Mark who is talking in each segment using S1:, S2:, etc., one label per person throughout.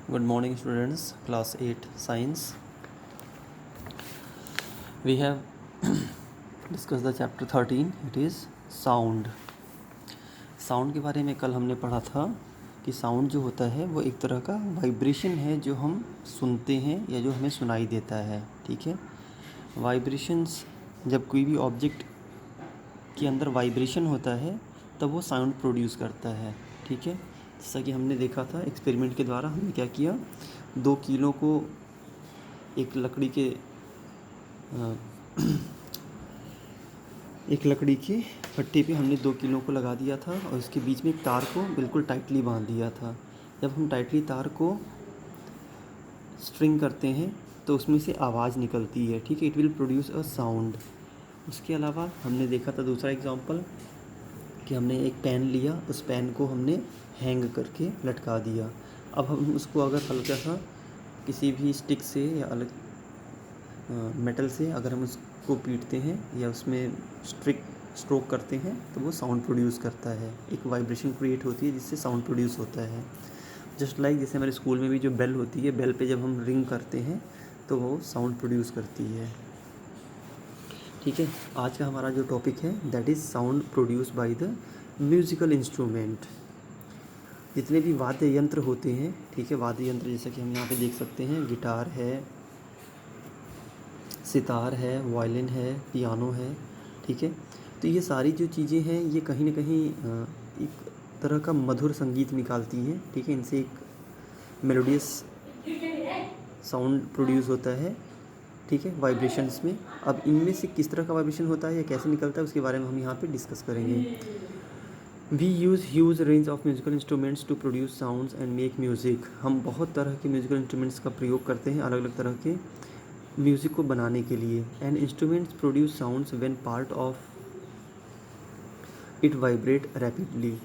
S1: Good morning, students. Class 8 Science. We have discussed the chapter 13. It is sound. Sound के बारे में कल हमने पढ़ा था कि साउंड जो होता है वो एक तरह का वाइब्रेशन है जो हम सुनते हैं या जो हमें सुनाई देता है. ठीक है. वाइब्रेशंस, जब कोई भी ऑब्जेक्ट के अंदर वाइब्रेशन होता है तब वो साउंड प्रोड्यूस करता है. ठीक है. जैसा कि हमने देखा था एक्सपेरिमेंट के द्वारा, हमने क्या किया, 2 कीलों को एक लकड़ी के पट्टी पे हमने 2 कीलों को लगा दिया था और उसके बीच में एक तार को बिल्कुल टाइटली बांध दिया था. जब हम टाइटली तार को स्ट्रिंग करते हैं तो उसमें से आवाज़ निकलती है. ठीक है. It will produce a sound. उसके अलावा हमने देखा था दूसरा एग्जांपल कि हमने एक पेन लिया, उस पेन को हमने हैंग करके लटका दिया. अब हम उसको अगर हल्का सा किसी भी स्टिक से या अलग मेटल से अगर हम उसको पीटते हैं या उसमें स्ट्रोक करते हैं तो वो साउंड प्रोड्यूस करता है. एक वाइब्रेशन क्रिएट होती है जिससे साउंड प्रोड्यूस होता है. जस्ट लाइक जैसे हमारे स्कूल में भी जो बेल होती है, बेल पे जब हम रिंग करते हैं तो वो साउंड प्रोड्यूस करती है. ठीक है. आज का हमारा जो टॉपिक है that is sound produce by the musical instrument. जितने भी वाद्य यंत्र होते हैं, ठीक है, वाद्य यंत्र जैसा कि हम यहाँ पे देख सकते हैं, गिटार है, सितार है, वायलिन है, पियानो है. ठीक है. तो ये सारी जो चीज़ें हैं ये कहीं ना कहीं एक तरह का मधुर संगीत निकालती हैं. ठीक है. इनसे एक मेलोडियस साउंड प्रोड्यूस होता है. ठीक है. वाइब्रेशंस में. अब इनमें से किस तरह का वाइब्रेशन होता है या कैसे निकलता है उसके बारे में हम यहाँ पे डिस्कस करेंगे. We use huge range of musical instruments to produce sounds and make music. हम बहुत तरह के म्यूज़िकल इंस्ट्रूमेंट्स का प्रयोग करते हैं अलग अलग तरह के म्यूज़िक को बनाने के लिए. And instruments produce sounds when part of it vibrate rapidly.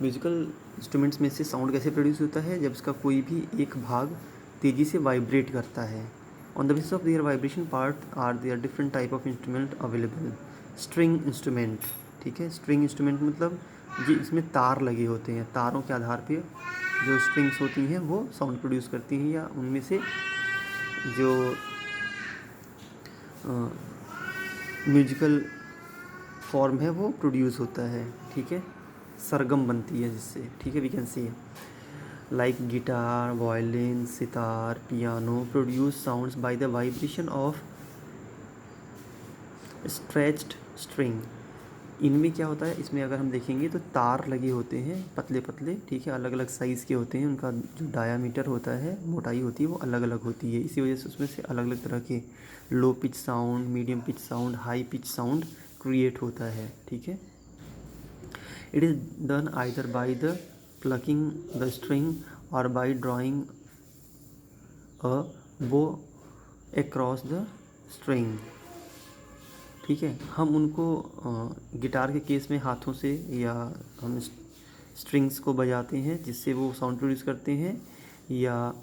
S1: Musical instruments में से साउंड कैसे प्रोड्यूस होता है, जब इसका कोई भी एक भाग तेज़ी से वाइब्रेट करता है. On the basis of their vibration part are there different type of instrument available. String instrument. ठीक है. स्ट्रिंग इंस्ट्रूमेंट मतलब जी इसमें तार लगे होते हैं. तारों के आधार पे जो स्ट्रिंग्स होती हैं वो साउंड प्रोड्यूस करती हैं या उनमें से जो म्यूजिकल फॉर्म है वो प्रोड्यूस होता है. ठीक है. सरगम बनती है जिससे. ठीक है. We can see like guitar, violin, sitar, piano produce sounds by the vibration of stretched string. इनमें क्या होता है, इसमें अगर हम देखेंगे तो तार लगे होते हैं पतले पतले. ठीक है. अलग अलग साइज़ के होते हैं. उनका जो डायामीटर होता है, मोटाई होती है, वो अलग अलग होती है. इसी वजह से उसमें से अलग अलग तरह के low pitch sound, medium pitch sound, high pitch sound create होता है. ठीक है. It is done either by the plucking the string और बाय ड्राइंग अ बो अक्रॉस द स्ट्रिंग. ठीक है. हम उनको गिटार के केस में हाथों से या हम स्ट्रिंग्स को बजाते हैं जिससे वो साउंड प्रोड्यूस करते हैं, या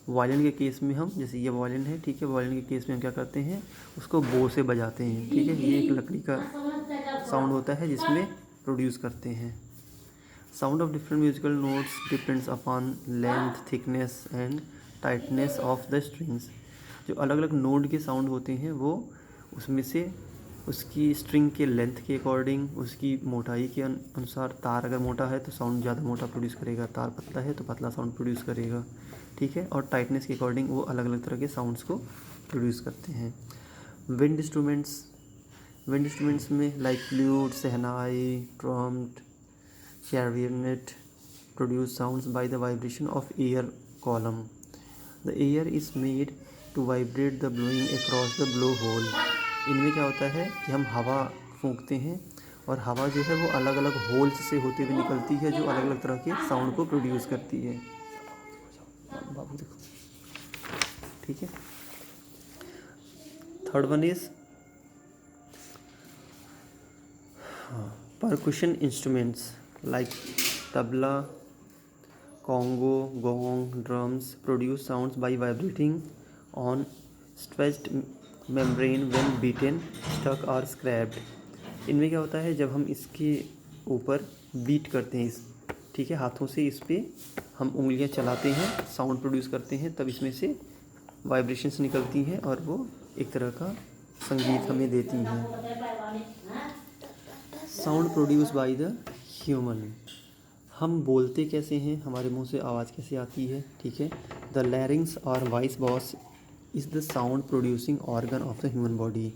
S1: वायलिन के केस में हम, जैसे ये वायलिन है, ठीक है, वायलिन के केस में हम क्या करते हैं, उसको बो से बजाते हैं. ठीक है. ये एक लकड़ी का साउंड होता है जिसमें प्रोड्यूस करते हैं. Sound of different musical notes depends upon length, thickness and tightness of the strings. जो अलग अलग नोड के साउंड होते हैं वो उसमें से उसकी स्ट्रिंग के लेंथ के अकॉर्डिंग, उसकी मोटाई के अनुसार, तार अगर मोटा है तो साउंड ज़्यादा मोटा प्रोड्यूस करेगा, तार पतला है तो पतला साउंड प्रोड्यूस करेगा. ठीक है. और टाइटनेस के अकॉर्डिंग वो अलग अलग तरह के साउंड्स को प्रोड्यूस करते हैं. विंड इंस्ट्रूमेंट्स में like flute, shehnai, trumpet, clarinet produce sounds by the vibration of air column. The air is made to vibrate the blowing across the blowhole. इनमें क्या होता है कि हम हवा फूंकते हैं और हवा जो है वो अलग अलग होल्स से होते हुए निकलती है जो अलग अलग तरह के साउंड को प्रोड्यूस करती है. बाबू देखो. ठीक है. Third one is percussion instruments like tabla, congo, gong, drums produce sounds by vibrating on stretched membrane when beaten, stuck or scraped. इनमें क्या होता है, जब हम इसके ऊपर बीट करते हैं, इस ठीक है, हाथों से इस पर हम उंगलियां चलाते हैं, साउंड प्रोड्यूस करते हैं, तब इसमें से वाइब्रेशंस निकलती हैं और वो एक तरह का संगीत हमें देती हैं। Sound produce by the human. हम बोलते कैसे हैं, हमारे मुंह से आवाज़ कैसे आती है, ठीक है। द लैरिंग्स और voice box is the sound producing organ of the human body.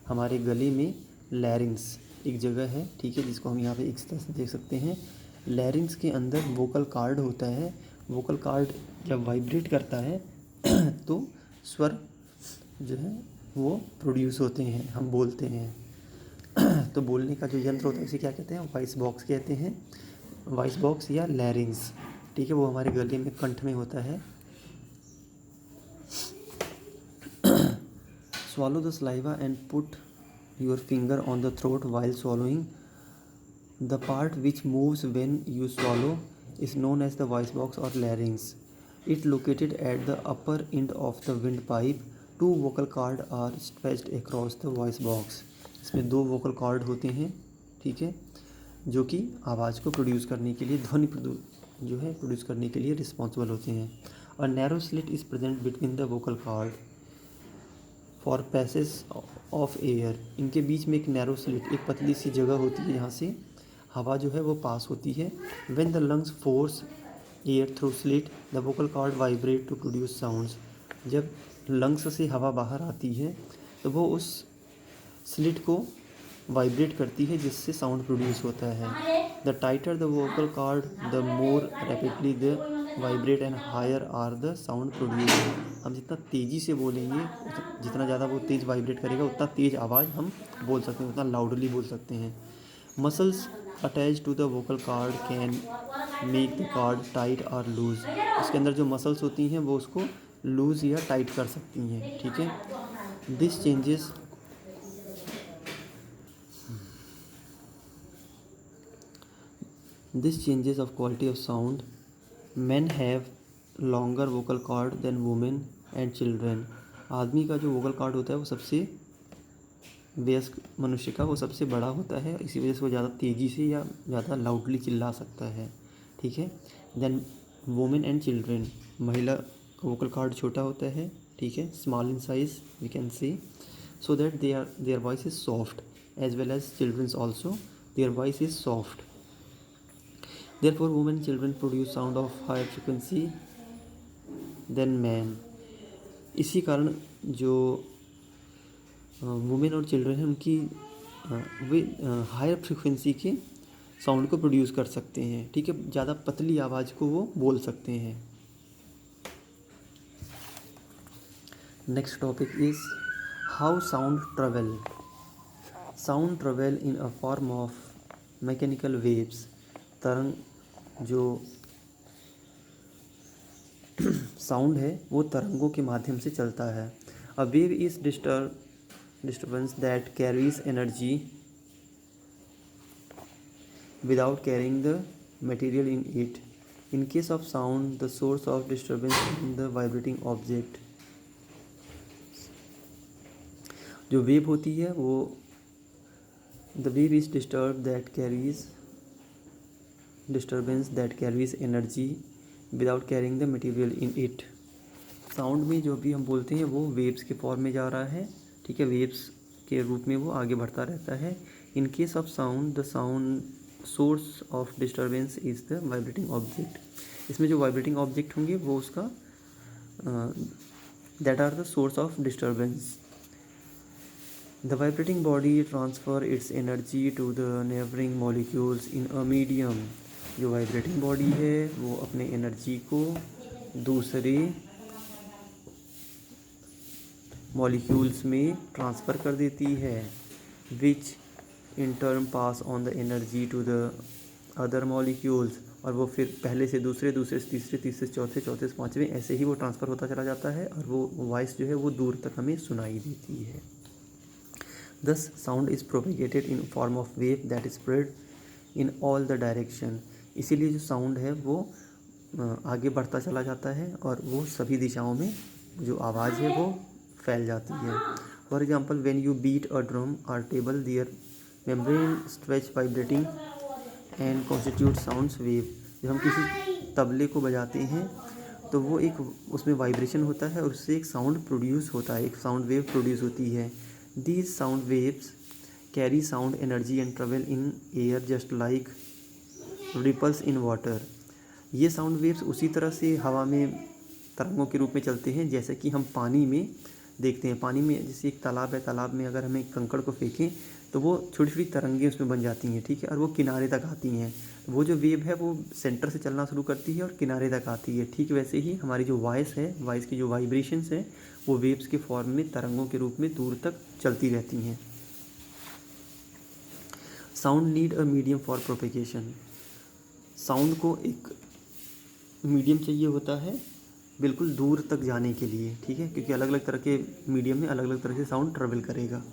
S1: हमारे गले में लैरिंग्स एक जगह है, ठीक है, जिसको हम यहाँ पे इस तरह से देख सकते हैं। लैरिंग्स के अंदर वोकल कार्ड होता है। वोकल कार्ड जब वाइब्रेट करता है तो स्वर जो है वो प्रोड्यूस होते हैं, हम बोलते हैं। तो बोलने का जो यंत्र होता है उसे क्या कहते हैं, वॉइस बॉक्स कहते हैं। वॉइस बॉक्स या लैरिंग्स, ठीक है, वो हमारे गले में, कंठ में होता है। Swallow the saliva and put your finger on the throat while swallowing. The part which moves when you swallow is known as the voice box or larynx. It located at the upper end of the windpipe. Two vocal cords are stretched across the voice box. इसमें 2 vocal cord होते हैं, ठीक है, जो कि आवाज़ को produce करने के लिए, ध्वनि जो है प्रोड्यूस करने के लिए रिस्पॉन्सिबल होते हैं। और narrow slit is present between the vocal card for passage of air. इनके बीच में एक नैरो स्लिट, एक पतली सी जगह होती है, यहाँ से हवा जो है वो पास होती है। When the lungs force air through slit the vocal cord vibrate to produce sounds. जब लंग्स से हवा बाहर आती है तो वो उस स्लिट को वाइब्रेट करती है, जिससे साउंड प्रोड्यूस होता है। The tighter the vocal cord the more rapidly the vibrate and higher are the sound produce. हम जितना तेज़ी से बोलेंगे, जितना ज़्यादा वो तेज़ वाइब्रेट करेगा, उतना तेज़ आवाज़ हम बोल सकते हैं, उतना लाउडली बोल सकते हैं। Muscles attach to the vocal cord can make the cord tight और लूज। उसके अंदर जो मसल्स होती हैं वो उसको लूज़ या टाइट कर सकती हैं, ठीक है। This changes of quality of sound. Men have longer vocal cord than women and children. आदमी का जो वोकल कॉर्ड होता है वो सबसे, वयस्क मनुष्य का वो सबसे बड़ा होता है, इसी वजह से वो ज़्यादा तेज़ी से या ज़्यादा लाउडली चिल्ला सकता है, ठीक है। देन वुमेन एंड चिल्ड्रेन, महिला का वोकल कॉर्ड छोटा होता है, ठीक है, small in size we can say, so that their voice is soft as well as children's also their voice is soft. Therefore, women and children produce sound of higher frequency than men. इसी कारण जो women और children हैं उनकी way higher frequency के sound को produce कर सकते हैं, ठीक है, ज़्यादा पतली आवाज़ को वो बोल सकते हैं। Next topic is how sound travel. Sound travel in a form of mechanical waves. तरंग, जो साउंड है वो तरंगों के माध्यम से चलता है। A wave is disturbance that carries energy without carrying the material in it. In case of sound the source of disturbance in the vibrating object. जो वेव होती है वो, the wave is disturbance that carries energy without carrying the material in it. Sound में जो भी हम बोलते हैं वो वेव्स के फॉर्म में जा रहा है, ठीक है, वेव्स के रूप में वो आगे बढ़ता रहता है। In case of sound the sound source of disturbance is the vibrating object. इसमें जो वाइब्रेटिंग ऑब्जेक्ट होंगे वो उसका that are the source of disturbance. The vibrating body transfer its energy to the neighboring molecules in a medium. जो vibrating body है वो अपने energy को दूसरे मॉलिक्यूल्स में ट्रांसफ़र कर देती है, which in turn pass on the energy to the other molecules. और वो फिर पहले से दूसरे, दूसरे से तीसरे, तीसरे से चौथे, चौथे से पाँचवें, ऐसे ही वो ट्रांसफ़र होता चला जाता है और वो वॉइस जो है वो दूर तक हमें सुनाई देती है। Thus, sound is propagated in form of wave that is spread in all the direction. इसीलिए जो साउंड है वो आगे बढ़ता चला जाता है और वो सभी दिशाओं में जो आवाज़ है वो फैल जाती है। For example, when you beat a drum और table, their membrane stretch vibrating and constitute sounds wave. जब हम किसी तबले को बजाते हैं तो वो एक उसमें वाइब्रेशन होता है और उससे एक साउंड प्रोड्यूस होता है, एक साउंड वेव प्रोड्यूस होती है। These sound waves carry sound energy and travel in air just like ripples in water. ये साउंड वेव्स उसी तरह से हवा में तरंगों के रूप में चलते हैं जैसे कि हम पानी में देखते हैं। पानी में जैसे एक तालाब है, तालाब में अगर हमें कंकड़ को फेंकें तो वो छोटी छोटी तरंगें उसमें बन जाती हैं, ठीक है, और वो किनारे तक आती हैं। वो जो वेव है वो सेंटर से चलना शुरू करती है और किनारे तक आती है। ठीक वैसे ही हमारी जो वॉइस है, वॉइस की जो वाइब्रेशंस है वो वेव्स के फॉर्म में तरंगों के रूप में दूर तक चलती रहती हैं। Sound need a medium for propagation. Sound को एक मीडियम चाहिए होता है बिल्कुल दूर तक जाने के लिए, ठीक है, क्योंकि अलग अलग तरह के मीडियम में अलग अलग तरह से साउंड ट्रेवल करेगा।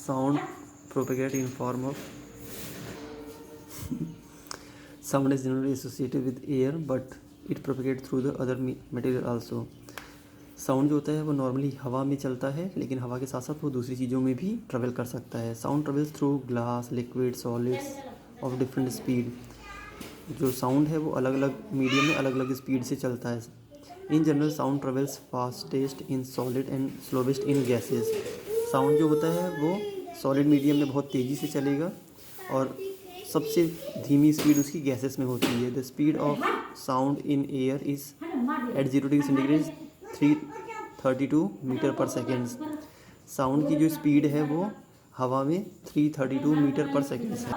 S1: Sound propagate in form of sound is generally associated with air but it propagates through the other material also। Sound जो होता है वो नॉर्मली हवा में चलता है, लेकिन हवा के साथ साथ वो दूसरी चीज़ों में भी ट्रेवल कर सकता है। Sound travels through glass, liquid, solids of different speed. जो साउंड है वो अलग अलग मीडियम में अलग अलग स्पीड से चलता है। In general sound travels fastest in solid and slowest in gases. Sound जो होता है वो सॉलिड मीडियम में बहुत तेज़ी से चलेगा और सबसे धीमी स्पीड उसकी गैसेस में होती है। The speed of sound in air is at 0 degree centigrade 332 metre पर सेकेंड। साउंड की जो स्पीड है वो हवा में 332 मीटर पर सेकेंड है।